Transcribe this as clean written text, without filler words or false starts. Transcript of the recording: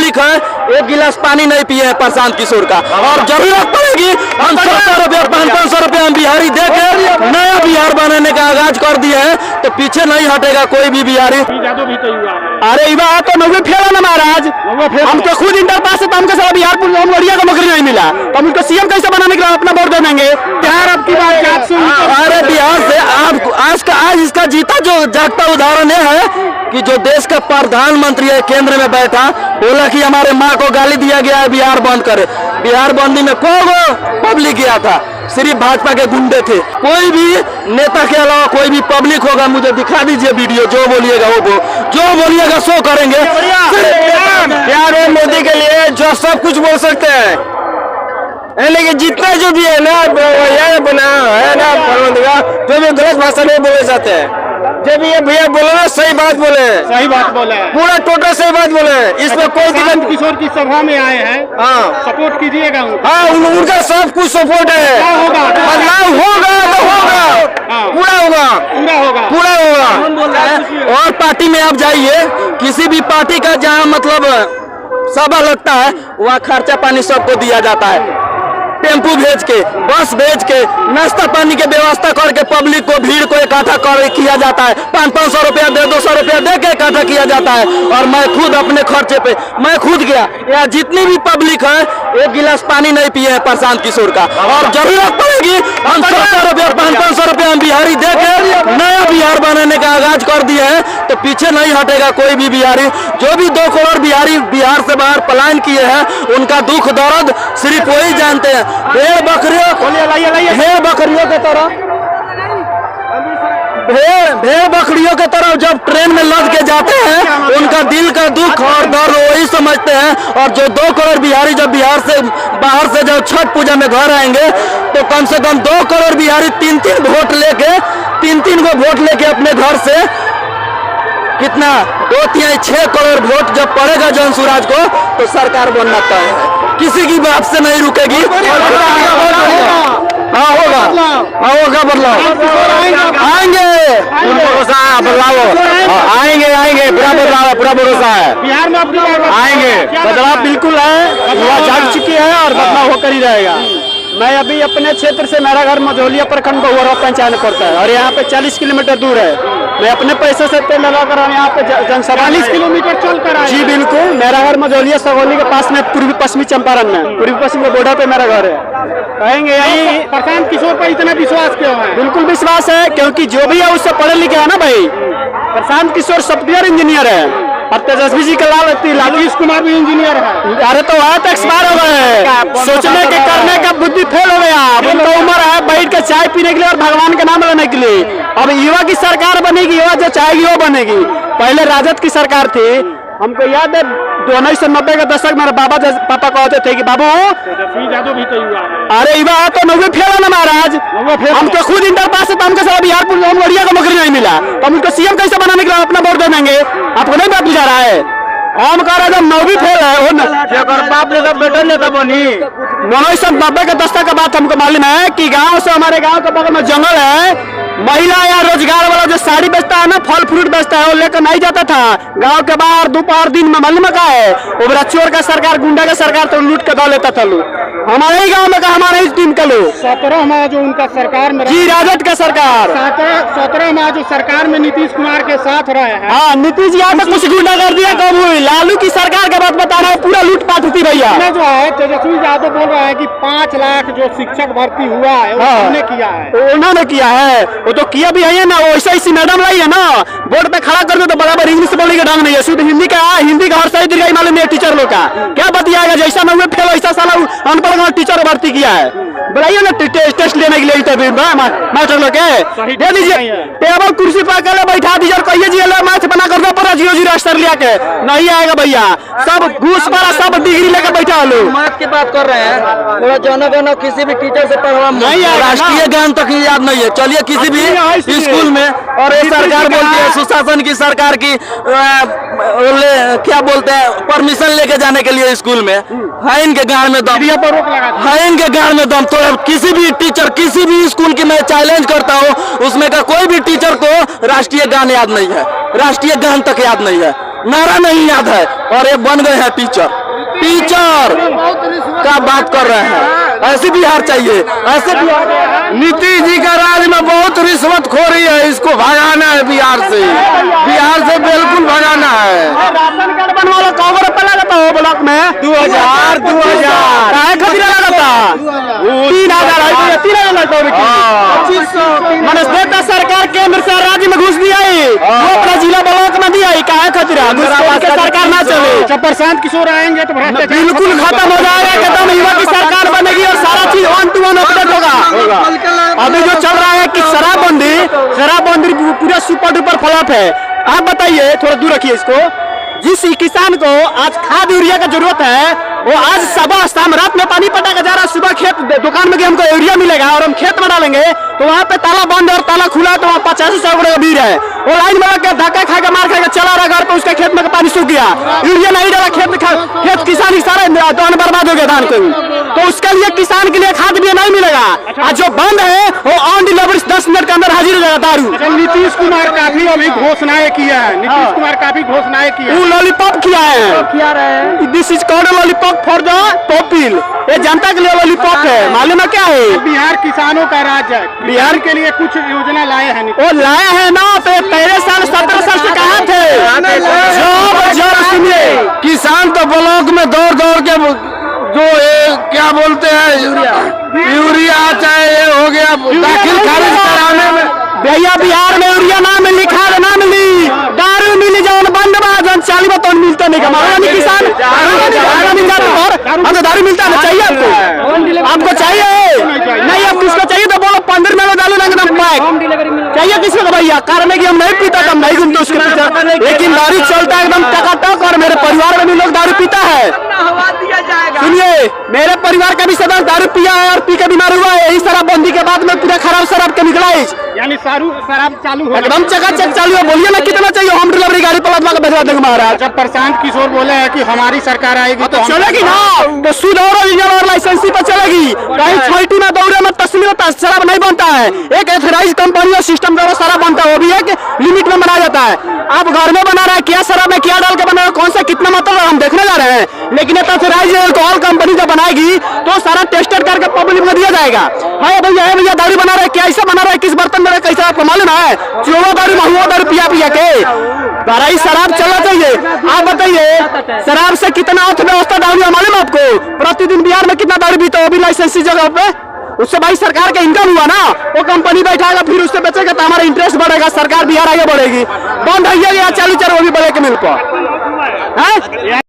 Public है एक गिलास पानी नहीं पिए हैं प्रशांत किशोर का, और जरूरत पड़ेगी हम 100 रुपया 500 रुपया हम बिहारी दे के नया बिहार बनाने का आगाज कर दिए हैं, तो पीछे नहीं हटेगा कोई भी बिहारी। अरे युवा तो नौवे फेल ना महाराज, हम तो खुद इंटर पास है, तो हमको सारा बिहार बढ़िया का नौकरी नहीं मिला, तो हम उसको सीएम कैसे बनाने के लिए अपना वोट दे देंगे। बिहार आपकी बात। अरे बिहार से आज इसका जीता जो जागता उदाहरण है कि जो देश का प्रधानमंत्री है केंद्र में बैठा, बोला कि हमारे माँ को गाली दिया गया है बिहार बंद करे। बिहार बंदी में कौन पब्लिक गया था? सिर्फ भाजपा के गुंडे थे। कोई भी नेता के अलावा कोई भी पब्लिक होगा, मुझे दिखा दीजिए वीडियो, जो बोलिएगा वो जो बोलिएगा सो करेंगे। प्यार है मोदी के लिए जो सब कुछ बोल सकते हैं, लेकिन जितना जो भी है ना बना है ना जो भी गलत भाषा में बोले जाते हैं, जब ये भैया बोले ना सही बात बोले, पूरा टोटल सही बात बोले, इसमें कोई दिक्कत। किशोर की सभा में आए हैं, हाँ सपोर्ट कीजिएगा। हाँ उनका सब कुछ सपोर्ट है, बदलाव होगा तो होगा, पूरा होगा। और पार्टी में आप जाइए, किसी भी पार्टी का जहाँ मतलब सभा लगता है वहाँ खर्चा पानी सबको दिया जाता है, टेम्पू भेज के, बस भेज के, नाश्ता पानी के व्यवस्था करके पब्लिक को, भीड़ को इकट्ठा कर किया जाता है। 500 रुपया दे 200 रुपया दे के इकट्ठा किया जाता है। और मैं खुद अपने खर्चे पे मैं खुद गया, यहाँ जितनी भी पब्लिक है एक गिलास पानी नहीं पिए हैं प्रशांत किशोर का, और जरूरत पड़ेगी हम 100 रुपया 500 रुपया हम बिहारी दे के नया बिहार बनाने का आगाज कर दिए हैं, तो पीछे नहीं हटेगा कोई भी बिहारी। जो भी 2 करोड़ बिहारी बिहार से बाहर पलायन किए हैं, उनका दुख दर्द सिर्फ वही जानते हैं। भेड़ बकरियों के तरह जब ट्रेन में लद के जाते हैं, उनका दिल का दुख और दर्द वही समझते हैं। और जो 2 करोड़ बिहारी जब बिहार से बाहर से जब छठ पूजा में घर आएंगे, तो कम से कम 2 करोड़ बिहारी 3-3 वोट लेके 3-3 को वोट लेके अपने घर से कितना 2-6 करोड़ वोट जब पड़ेगा जनसुराज को, तो सरकार बनना तय है, किसी की बात से नहीं रुकेगी। हाँ होगा बदलाव, आएंगे बदलाव, आएंगे पूरा भरोसा है बिहार में आएंगे, बदलाव बिल्कुल है, युवा जाग चुकी है और बदलाव होकर ही रहेगा। मैं अभी अपने क्षेत्र से, मेरा घर मझौलिया प्रखंड बहुरा पंचायत पड़ता है, और यहाँ पे 40 किलोमीटर दूर है। मैं अपने पैसे से तेल लगाकर यहाँ पे जनसभा 40 किलोमीटर चल कर आए। जी बिल्कुल, मेरा घर मझौलिया सगौली के पास में, पूर्वी पश्चिमी चंपारण में, पूर्वी पश्चिम के बॉर्डर पे मेरा घर है। कहेंगे यही प्रशांत किशोर पर इतना विश्वास क्यों है? बिल्कुल विश्वास है, क्योंकि जो भी है उससे पढ़े लिखे है ना भाई। प्रशांत किशोर सॉफ्टवेयर इंजीनियर है, और तेजस्वी जी का लालू कुमार भी इंजीनियर है। अरे तो वहाँ तो एक्सपायर हो गए, सोचने के करने का बुद्धि फेल हो गया। अब उनका उम्र है बैठ के चाय पीने के लिए और भगवान का नाम लेने के लिए। अब युवा की सरकार बनेगी, युवा जो चाहेगी वो बनेगी। पहले राजद की सरकार थी, हमको याद है 1990 के दशक मेरे पापा कहते थे कि बाबू भी तो युवा है। अरे युवा तो नौवे फेल ना महाराज, हम तो खुद इंटर पास है, तो हमको सारा बिहार बढ़िया का नौकरी नहीं मिला, तो हम उसको सीएम कैसे बनाने के लिए अपना वोट दे देंगे। आपको नहीं बात बुझा रहा है? हम कह रहे जब नौवीं फेल है बाप ने बेटा नेता बनी। 1990 के दशक का बात हमको मालूम है कि गांव से, हमारे गांव के बगल में जंगल है, महिला या रोजगार वाला जो साड़ी बेचता है ना, फल फ्रूट बेचता है, वो लेकर नहीं जाता था गांव के बाहर दोपहर दिन में। मालूम का है वो चोर का सरकार, गुंडा का सरकार, तो लूट के दौ लेता था लोग। हमारे ही गांव में का, हमारे ही टीम का लोग 17 माह जो उनका सरकार में, जी राजद का सरकार 17 माह जो सरकार में नीतीश कुमार के साथ रहे हैं। हाँ नीतीश जी यहाँ कुछ गुंडा कर दिया, कब हुई? लालू की सरकार का बात बता रहा है, पूरा लूटपाट होती भैया। जो है तेजस्वी यादव बोल रहा है कि 5 लाख जो शिक्षक भर्ती हुआ है उन्होंने किया है। उन्होंने किया है, वो तो किया भी है ना, वो ऐसा ही मैडम लाई है ना, बोर्ड पे खड़ा कर दो तो बराबर इंग्लिश बोलने का ढंग नहीं है, शुद्ध हिंदी का हर सही दीर्घाई मालूम नहीं है टीचर लोग का। क्या बतियाएगा? जैसा मैं फेल वैसा साला अनपढ़ टीचर भर्ती किया है। बुलाइए ना टेस्ट लेने के लिए इंटरव्यू मास्टर लोग के, दे दीजिए टेबल कुर्सी पर अकेले बैठा दीजिए और कहिए जी मैथ बना कर दो पूरा 0-0 स्तर लिया के, नहीं आएगा भैया। सब घूस पर सब डिग्री लेकर बैठा लोग। मैथ की बात कर रहे हैं, पूरा जन किसी भी टीचर से पढ़वा नहीं, राष्ट्रीय ज्ञान तक याद नहीं है। चलिए किसी भी स्कूल में, और ये सरकार बोलती है सुशासन की सरकार की क्या बोलते हैं, परमिशन लेके जाने के लिए स्कूल में है इनके गांव में दम, है इनके गांव में दम। तो किसी भी टीचर, किसी भी स्कूल की मैं चैलेंज करता हूँ, उसमें का कोई भी टीचर को राष्ट्रीय गान याद नहीं है, राष्ट्रीय गान तक याद नहीं है। नारा नहीं याद है और ये बन गए हैं टीचर का बात कर रहे हैं। ऐसे बिहार चाहिए, ऐसे बिहार। नीतीश जी का राज में बहुत रिश्वतखोरी है, इसको भगाना है बिहार से बिल्कुल भगाना है। राशन कार्ड बनवाला कौन रुपया लगता है ब्लॉक में? 2000 काहे खातिर लगता? 3000 लगता है। मनस्तेता सरकार केंद्र से राज्य में घुस दिया है, वो अपना जिला ब्लॉक में दिया है। काहे खातिर सरकार ना चले? जब प्रशांत किशोर आएंगे तो बिल्कुल खत्म हो जाएगा, खत्म। युवा की सरकार बनेगी और सारा चीज 1 to 1 अपडेट होगा। अभी जो चल रहा है कि शराबबंदी पूरा सुपर डुपर फ्लॉप है। आप बताइए, थोड़ा दूर रखिए इसको। जिस किसान को आज खाद यूरिया का जरूरत है, वो आज सुबह शाम रात में पानी पटा के जा रहा है। सुबह खेत दुकान में कि हमको यूरिया मिलेगा और हम खेत में डालेंगे, तो वहाँ पे ताला बंद और ताला खुला है, तो वहाँ 50-100 रुपये का भीड़ है। वो लाइन में लग के धक्का खा के मार खा के चला रहा घर पे, उसके खेत में पानी सूख गया, यूरिया नहीं डाला, खेत किसान ही सारे धान बर्बाद हो गया धान को। तो उसके लिए किसान के लिए खाद भी नहीं मिलेगा। आज जो बंद है वो ऑन डिलीवरी 10 मिनट के अंदर हाजिर हो जाएगा दारू। नीतीश कुमार काफी अभी घोषणाएं किया है, नीतीश कुमार काफी घोषणाएं किया है। लॉलीपॉप किया है, this is called lollipop for the people. ये जनता के लिए लॉलीपॉप है। मालूम है क्या है? बिहार किसानों का राज्य है। बिहार के लिए कुछ योजना लाए हैं, वो लाए हैं ना। तो 13 साल 17 साल से कहाँ थे? जब सुनिए, किसान तो ब्लॉक में दौड़ के जो क्या बोलते हैं यूरिया चाहे ये हो गया दाखिल खारिज कराने में। भैया बिहार में यूरिया ना मिली, खाद ना मिली, दारू मिली, जौन बंद जौन 40 तो मिलता नहीं। किसान हमको दारू मिलता है, चाहिए आपको चाहिए नहीं? आप किसको चाहिए तो बोलो, 15 में डालो एकदम पैक। चाहिए किसको तो भैया? कारण है कि हम नहीं पीता, हम नहीं घूमते उसके पीछे, लेकिन दारू चलता है एकदम टकाटक। और मेरे परिवार में भी लोग दारू पीता है। सुनिए, मेरे परिवार का भी सदस्य दारू पिया है और पी के बीमार हुआ है। यही शराबबंदी के बाद में पूरा खराब शराब के निकला है, यानी शराब चालू हो एकदम चकाचक चालू है। बोलिए ना कितना चाहिए? होम डिलीवरी गाड़ी पलटवा के भेजवा देंगे महाराज। जब प्रशांत किशोर बोले हैं कि हमारी सरकार आएगी तो चलेगी ना, तो सुध और लाइसेंसी पर चलेगी। कहीं छोटी में दौरे में तस्वीर शराब नहीं बनता है। एक एथराइज कंपनी और सिस्टम द्वारा शराब बनता है, वो भी एक लिमिट में बनाया जाता है। आप घर में बना रहे हैं, क्या शराब में क्या डाल के बना रहे, कौन सा कितना मतलब हम देखने जा रहे हैं। लेकिन एथराइज अल्कोहल कंपनी जब बनाएगी तो सारा टेस्टेड करके पब्लिक में दिया जाएगा। है भैया दारू बना रहे, क्या ऐसा बना रहे, किस बर्तन में कैसा, आपको मालूम है? चोवा दारू महुआ दारू पिया के बड़ा शराब चलना चाहिए। आप बताइए, शराब से कितना अर्थव्यवस्था डाउन है मालूम है आपको? प्रतिदिन बिहार में कितना दारू पीता है, वो भी लाइसेंसी जगह पे। उससे भाई सरकार का इनकम हुआ ना, वो कंपनी बैठाएगा, फिर उससे बेचेगा तो हमारा इंटरेस्ट बढ़ेगा, सरकार बिहार आगे बढ़ेगी। बंद हो गया चालू वो भी बढ़े के मिल पर।